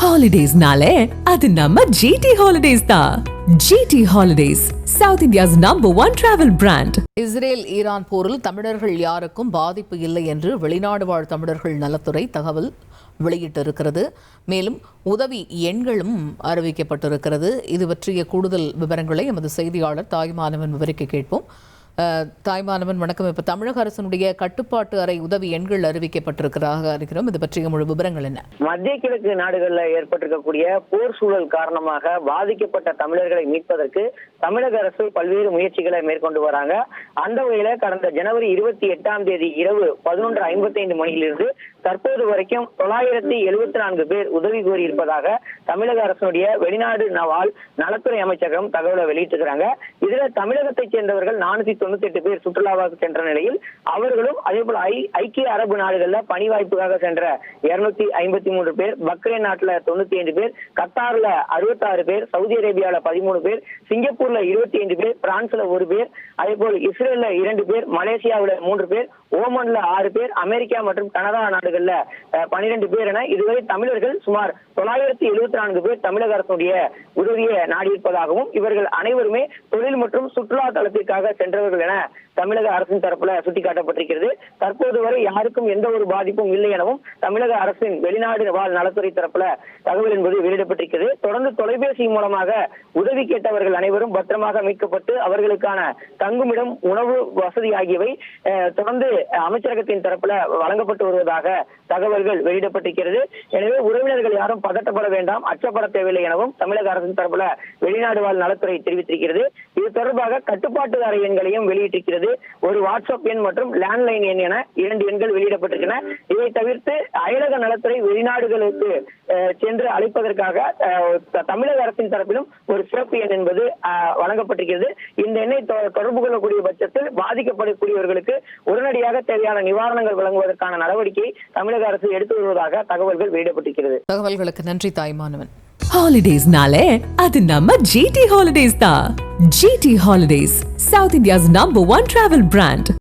ஹாலிடேஸ்னாலே அது நம்ம ஜிடி ஹாலிடேஸ் தான். GT holidays, south India's #1 travel brand. Israel Iran போரில் தமிழர்கள் யாருக்கும் பாதிப்பு இல்லை என்று வெளிநாடு வாழ் தமிழர்கள் நலத்துறை தகவல் வெளியிட்டிருக்கிறது. மேலும் உதவி எண்களும் அறிவிக்கப்பட்டிருக்கிறது. இது பற்றிய கூடுதல் விவரங்களை எமது செய்தியாளர் தாய்மானவன் விவரிக்க கேட்போம். தாய்மானவன் வணக்கம். இப்போ தமிழக அரசினுடைய கட்டுப்பாட்டு அறை உதவி எண்கள் அறிவிக்கப்பட்டிருக்கிறதாக இருக்கிறோம். இது பற்றிய முழு விவரங்கள் என்ன? மத்திய கிழக்கு நாடுகளில் ஏற்பட்டிருக்கக்கூடிய போர் சூழல் காரணமாக பாதிக்கப்பட்ட தமிழர்களை மீட்பதற்கு தமிழக அரசு பல்வேறு முயற்சிகளை மேற்கொண்டு வராங்க. அந்த வகையில கடந்த ஜனவரி 28 இரவு 11:55 மணியிலிருந்து தற்போது வரைக்கும் 974 பேர் உதவி கோரி இருப்பதாக தமிழக அரசுடைய வெளிநாடு வாழ் நலத்துறை அமைச்சகம் தகவலை வெளியிட்டிருக்கிறாங்க. இதுல தமிழகத்தைச் சேர்ந்தவர்கள் 498 பேர் சுற்றுலாவாக சென்ற நிலையில் அவர்களும் அதே போல ஐக்கிய அரபு நாடுகள்ல பணி வாய்ப்புக்காக சென்ற 253 பேர், பக்ரைன் நாட்டுல 95 பேர், கத்தார்ல 66 பேர், சவுதி அரேபியால 13 பேர், சிங்கப்பூர்ல 25 பேர், பிரான்ஸ்ல 1 பேர், அதே போல் இஸ்ரேல்ல 2 பேர், மலேசியாவில 3 பேர், ஓமன்ல 6 பேர், அமெரிக்கா மற்றும் கனடா நாடுகள்ல 12 பேர் என இதுவரை தமிழர்கள் சுமார் 974 பேர் தமிழக அரசுடைய உதவியை நாடியிருப்பதாகவும் இவர்கள் அனைவருமே தொழில் மற்றும் சுற்றுலா தளத்திற்காக சென்றவர்கள் என தமிழக அரசின் தரப்புல சுட்டிக்காட்டப்பட்டிருக்கிறது. தற்போது வரை யாருக்கும் எந்த ஒரு பாதிப்பும் இல்லை எனவும் தமிழக அரசின் வெளிநாடு வாழ் நலத்துறை தரப்புல தகவல் என்பது வெளியிடப்பட்டிருக்கிறது. தொடர்ந்து தொலைபேசி மூலமாக உதவி கேட்டவர்கள் அனைவரும் பத்திரமாக மீட்கப்பட்டு அவர்களுக்கான தங்குமிடம், உணவு வசதி ஆகியவை தொடர்ந்து அமைச்சரகத்தின் தரப்புல வழங்கப்பட்டு வருவதாக தகவல்கள் வெளியிடப்பட்டிருக்கிறது. எனவே உறவினர்கள் யாரும் பதட்டப்பட வேண்டாம், அச்சப்பட தேவையில்லை எனவும் தமிழக அரசின் தரப்புல வெளிநாடு வாழ் நலத்துறை தெரிவித்திருக்கிறது. இது தொடர்பாக கட்டுப்பாட்டு அறை எண்களையும் வெளியிட்டிருக்கிறது. ஒரு வாட்ஸ்அப் எண் மற்றும் லேண்ட்லைன் எண் என 2 எண்கள் வெளியிடப்பட்டிருக்கின்றன. இதை தவிர்த்து அயலக நலத்துறை வெளிநாடுகளுக்கு சென்று அழைப்பதற்காக தமிழக அரசின் தரப்பிலும் ஒரு சிறப்பு எண் என்பது வழங்கப்பட்டிருக்கிறது. இந்த எண்ணை தொடர்பு கொள்ளக்கூடிய பட்சத்தில் பாதிக்கப்படக்கூடியவர்களுக்கு உடனடியாக தேவையான நிவாரணங்கள் வழங்குவதற்கான நடவடிக்கை தமிழக அரசு எடுத்து வருவதாக தகவல்கள் வெளியிடப்பட்டிருக்கிறது. தகவல்களுக்கு நன்றி தாய்மானவன். ஹாலிடேஸ்னாலே அது நம்ம ஜிடி ஹாலிடேஸ் தான். GT holidays, south India's #1 travel brand.